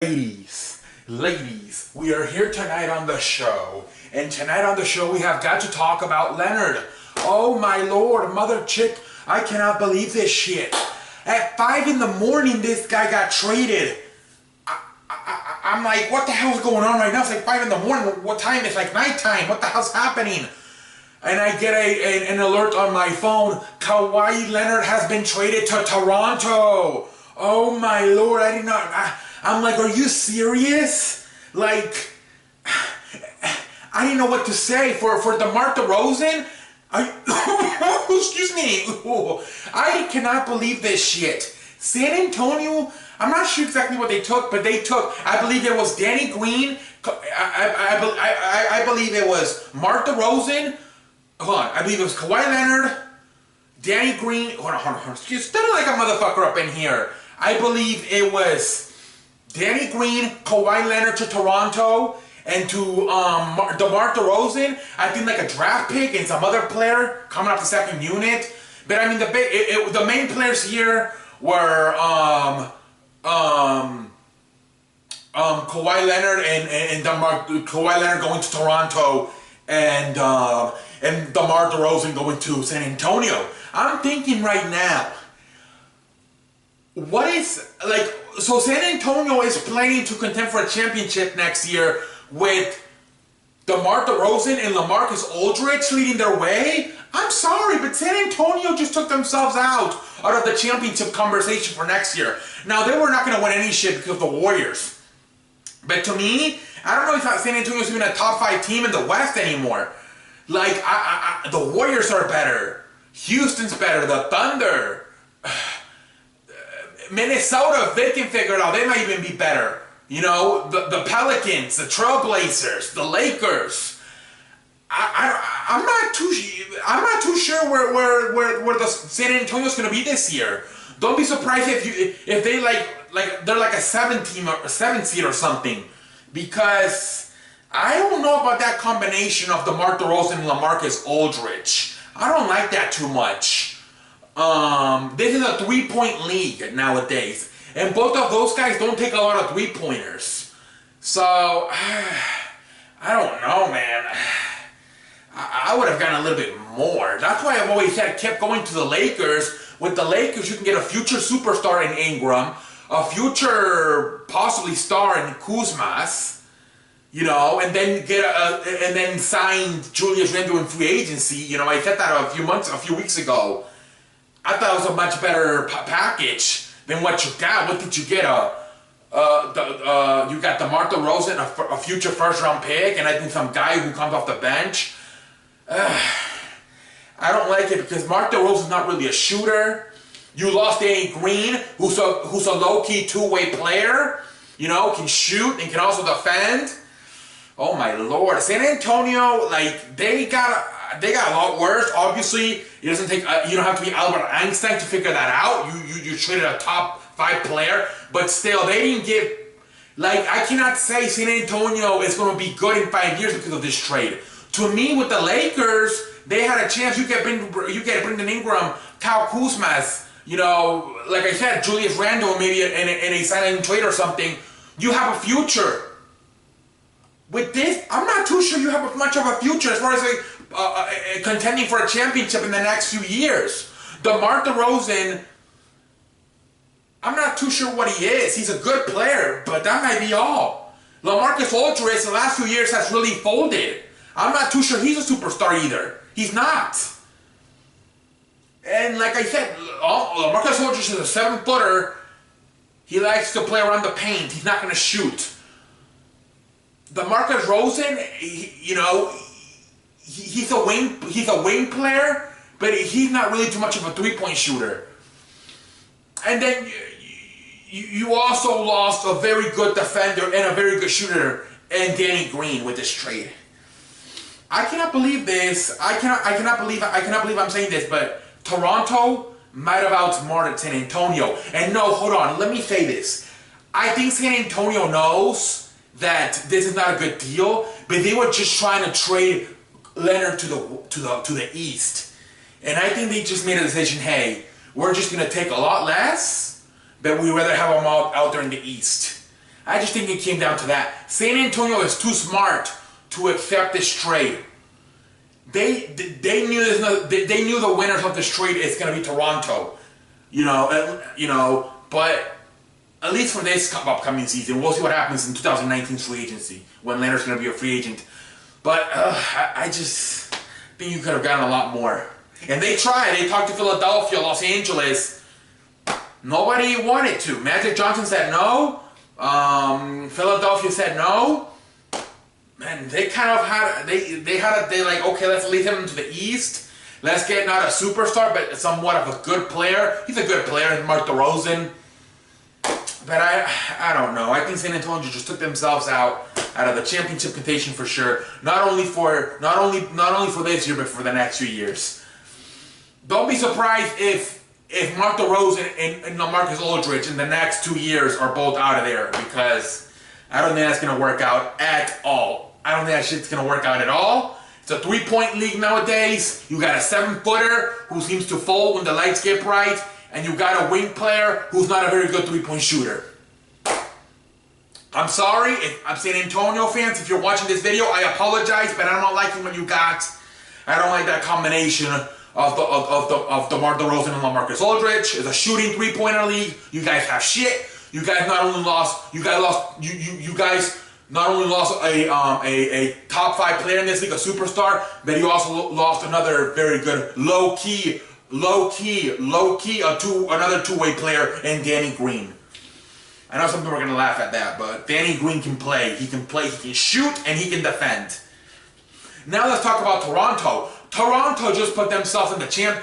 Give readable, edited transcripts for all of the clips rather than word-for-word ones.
Ladies, we are here tonight on the show, and tonight on the show we have got to talk about Leonard. Oh my lord, mother chick, I cannot believe this shit. At 5 in the morning, this guy got traded. I'm like, what the hell's going on right now? It's like 5 in the morning. What time? It's like nighttime. What the hell's happening? And I get an alert on my phone. Kawhi Leonard has been traded to Toronto. Oh my lord, I did not... I'm like, are you serious? Like, I didn't know what to say for DeMar DeRozan. Excuse me. I cannot believe this shit. San Antonio, I'm not sure exactly what they took, but they took, I believe it was Danny Green. I believe it was Mark DeRozan. Hold on, I believe it was Kawhi Leonard, Danny Green. Hold on. Excuse, stutter like a motherfucker up in here. I believe it was Danny Green, Kawhi Leonard to Toronto, and to DeMar DeRozan, I think like a draft pick and some other player coming off the second unit. But I mean, the main players here were Kawhi Leonard and Kawhi Leonard going to Toronto, and DeMar DeRozan going to San Antonio. I'm thinking right now, what is, like, so San Antonio is planning to contend for a championship next year with DeMar DeRozan and LaMarcus Aldridge leading their way? I'm sorry, but San Antonio just took themselves out of the championship conversation for next year. Now, they were not going to win any shit because of the Warriors. But to me, I don't know if San Antonio's even a top 5 team in the West anymore. Like, the Warriors are better. Houston's better. The Thunder... Minnesota, if they can figure it out, they might even be better. You know, the Pelicans, the Trailblazers, the Lakers. I'm not too sure where the San Antonio's going to be this year. Don't be surprised if they like they're like a 7 seed or something, because I don't know about that combination of DeMar DeRozan and LaMarcus Aldridge. I don't like that too much. This is a 3-point league nowadays, and both of those guys don't take a lot of 3-pointers. So, I don't know, man. I would have gotten a little bit more. That's why I've always said kept going to the Lakers. With the Lakers, you can get a future superstar in Ingram, a future possibly star in Kuzmas, you know, and then and then sign Julius Randle in free agency. You know, I said that a few weeks ago. I thought it was a much better package than what you got. What did you get? You got DeMar DeRozan, a future first-round pick, and I think some guy who comes off the bench. I don't like it because Mark DeRozan's not really a shooter. You lost Danny Green, who's a low-key two-way player. You know, can shoot and can also defend. Oh my lord, San Antonio, like they got a lot worse. Obviously, it doesn't take you don't have to be Albert Einstein to figure that out. You traded a top 5 player, but still they didn't give. Like, I cannot say San Antonio is going to be good in 5 years because of this trade. To me, with the Lakers, they had a chance. You get Brandon Ingram, Kyle Kuzmas. You know, like I said, Julius Randle, maybe in a signing trade or something. You have a future. With this, I'm not too sure you have much of a future as far as contending for a championship in the next few years. DeMar DeRozan, I'm not too sure what he is. He's a good player, but that might be all. LaMarcus Aldridge, the last few years, has really folded. I'm not too sure he's a superstar either. He's not. And like I said, LaMarcus Aldridge is a 7-footer. He likes to play around the paint. He's not going to shoot. DeMarcus DeRozan, you know, he's a wing player, but he's not really too much of a 3-point shooter. And then you also lost a very good defender and a very good shooter in Danny Green with this trade. I cannot believe this. I cannot believe I'm saying this, but Toronto might have outsmarted San Antonio. And no, hold on, let me say this. I think San Antonio knows that this is not a good deal, but they were just trying to trade Leonard to the East, and I think they just made a decision. Hey, we're just gonna take a lot less, but we'd rather have him out there in the East. I just think it came down to that. San Antonio is too smart to accept this trade. They knew they knew the winners of this trade is going to be Toronto. But at least for this upcoming season, we'll see what happens in 2019's free agency when Leonard's going to be a free agent. But I just think you could have gotten a lot more. And they tried. They talked to Philadelphia, Los Angeles. Nobody wanted to. Magic Johnson said no. Philadelphia said no. Man, they kind of had they like, okay, let's lead him to the East. Let's get not a superstar, but somewhat of a good player. He's a good player, Mark DeRozan. But I don't know. I think San Antonio just took themselves out of the championship contention for sure. Not only for this year, but for the next few years. Don't be surprised if Mark DeRozan and LaMarcus Aldridge in the next 2 years are both out of there, because I don't think that's going to work out at all. I don't think that shit's going to work out at all. It's a 3-point league nowadays. You got a 7-footer who seems to fold when the lights get bright, and you got a wing player who's not a very good 3-point shooter. I'm sorry, if I'm San Antonio fans, if you're watching this video, I apologize, but I'm not liking what you got. I don't like that combination of DeMar DeRozan and LaMarcus Aldridge. It's a shooting 3-pointer league. You guys have shit. You guys not only lost a top 5 player in this league, a superstar, but you also lost another very good another two-way player in Danny Green. I know some people are gonna laugh at that, but Danny Green can play. He can shoot, and he can defend. Now let's talk about Toronto. Toronto just put themselves in the champ.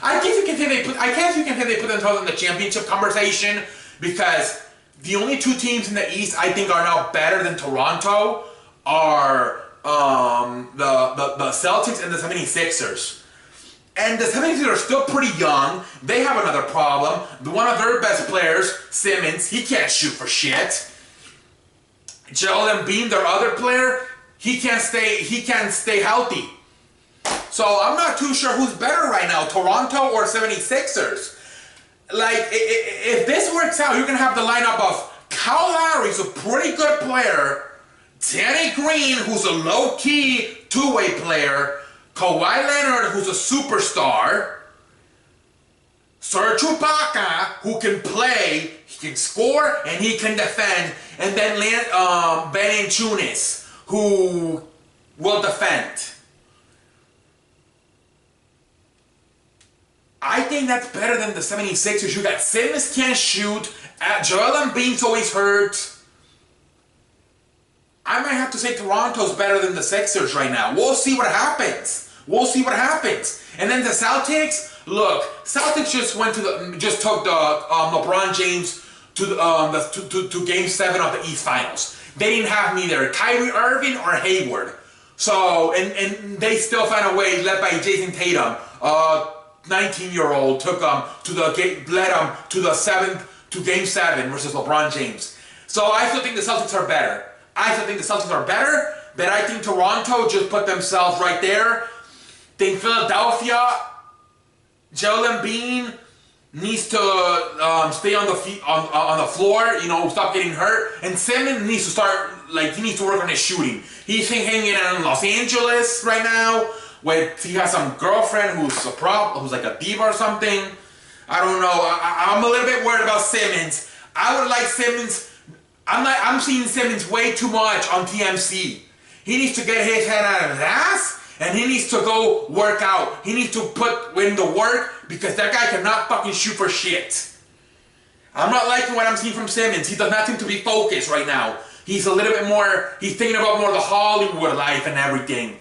I guess you can say they put themselves in the championship conversation, because the only 2 teams in the East I think are now better than Toronto are the Celtics and the 76ers. And the 76ers are still pretty young. They have another problem. One of their best players, Simmons, he can't shoot for shit. Joel Embiid, their other player, he can't stay healthy. So I'm not too sure who's better right now, Toronto or 76ers. Like, if this works out, you're going to have the lineup of Kyle Lowry, who's a pretty good player, Danny Green, who's a low-key 2-way player, Kawhi Leonard, who's a superstar, Serge Ibaka, who can play, he can score, and he can defend, and then Ben Chunis, who will defend. I think that's better than the 76ers. You got Simmons can't shoot, Joel Embiid's always hurt. I might have to say Toronto's better than the Sixers right now. We'll see what happens. And then the Celtics. Look, Celtics just took the LeBron James to Game 7 of the East Finals. They didn't have neither Kyrie Irving or Hayward. So and they still found a way, led by Jason Tatum, 19-year-old, led them to Game 7 versus LeBron James. So I still think the Celtics are better. But I think Toronto just put themselves right there. Think Philadelphia, Joel Embiid needs to stay on the floor, stop getting hurt. And Simmons needs to start, he needs to work on his shooting. He's hanging out in Los Angeles right now, where he has some girlfriend who's like a diva or something. I don't know. I'm a little bit worried about Simmons. I would like Simmons. I'm seeing Simmons way too much on TMC. He needs to get his head out of his ass, and he needs to go work out. He needs to put in the work, because that guy cannot fucking shoot for shit. I'm not liking what I'm seeing from Simmons. He does not seem to be focused right now. He's a little bit more, he's thinking about more the Hollywood life and everything.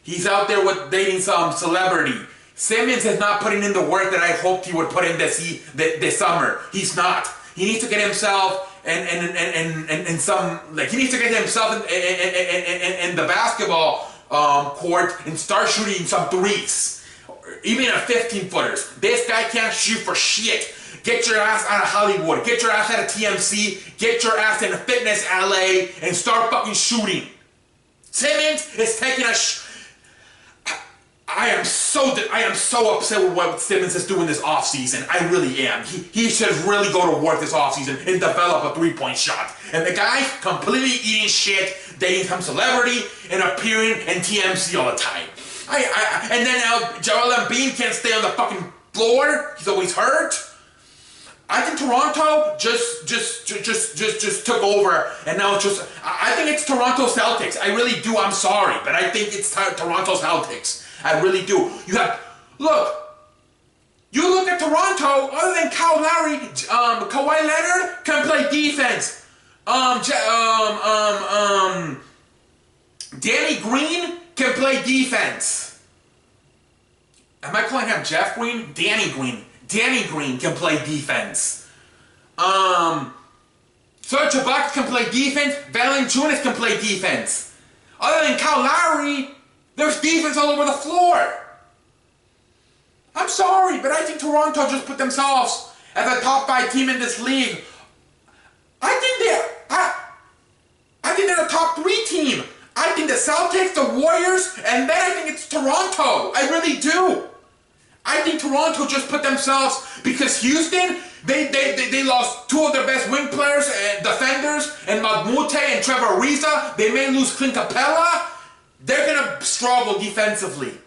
He's out there with dating some celebrity. Simmons is not putting in the work that I hoped he would put in this summer. He's not. He needs to get himself and some, he needs to get himself in the basketball court and start shooting some threes, even at 15-footers. This guy can't shoot for shit. Get your ass out of Hollywood. Get your ass out of TMC. Get your ass in Fitness LA and start fucking shooting. Simmons is taking I am so upset with what Simmons is doing this offseason. I really am. He should really go to work this offseason and develop a three-point shot. And the guy completely eating shit, dating some celebrity and appearing in TMZ all the time. And then now Joel Embiid can't stay on the fucking floor. He's always hurt. I think Toronto just took over, and now it's just. I think it's Toronto Celtics. I really do. I'm sorry, but I think it's Toronto Celtics. I really do. You look at Toronto. Other than Kyle Lowry, Kawhi Leonard can play defense. Danny Green can play defense. Am I calling him Jeff Green? Danny Green. Danny Green can play defense. Serge Ibaka can play defense. Valanciunas can play defense. Other than Kyle Lowry, there's defense all over the floor. I'm sorry, but I think Toronto just put themselves as a top 5 team in this league. I think they're a top 3 team. I think the Celtics, the Warriors, and then I think it's Toronto. I really do. I think Toronto just put themselves, because Houston, they lost 2 of their best wing players and defenders, and Magmute and Trevor Ariza. They may lose Clint Capella. They're going to struggle defensively.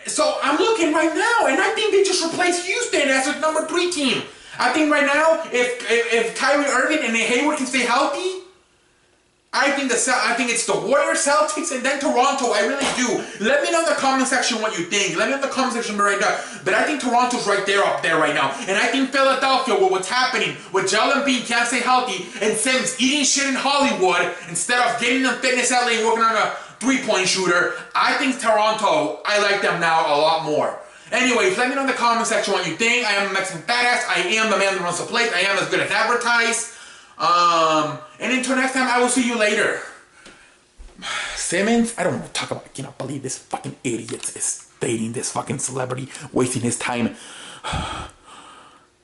So I'm looking right now, and I think they just replaced Houston as a number 3 team. I think right now, if Kyrie Irving and Hayward can stay healthy, I think it's the Warriors, Celtics, and then Toronto. I really do. Let me know in the comment section what you think. Let me know in the comment section right now. But I think Toronto's right there, up there right now. And I think Philadelphia, with what's happening with Joel Embiid can't stay healthy, and Sims eating shit in Hollywood instead of getting them Fitness LA and working on a three-point shooter, I think Toronto, I like them now a lot more. Anyways, let me know in the comment section what you think. I am a Mexican badass. I am the man that runs the place. I am as good as advertised. And until next time, I will see you later. Simmons, I don't want to talk about, I cannot believe this fucking idiot is dating this fucking celebrity, wasting his time.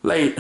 Late.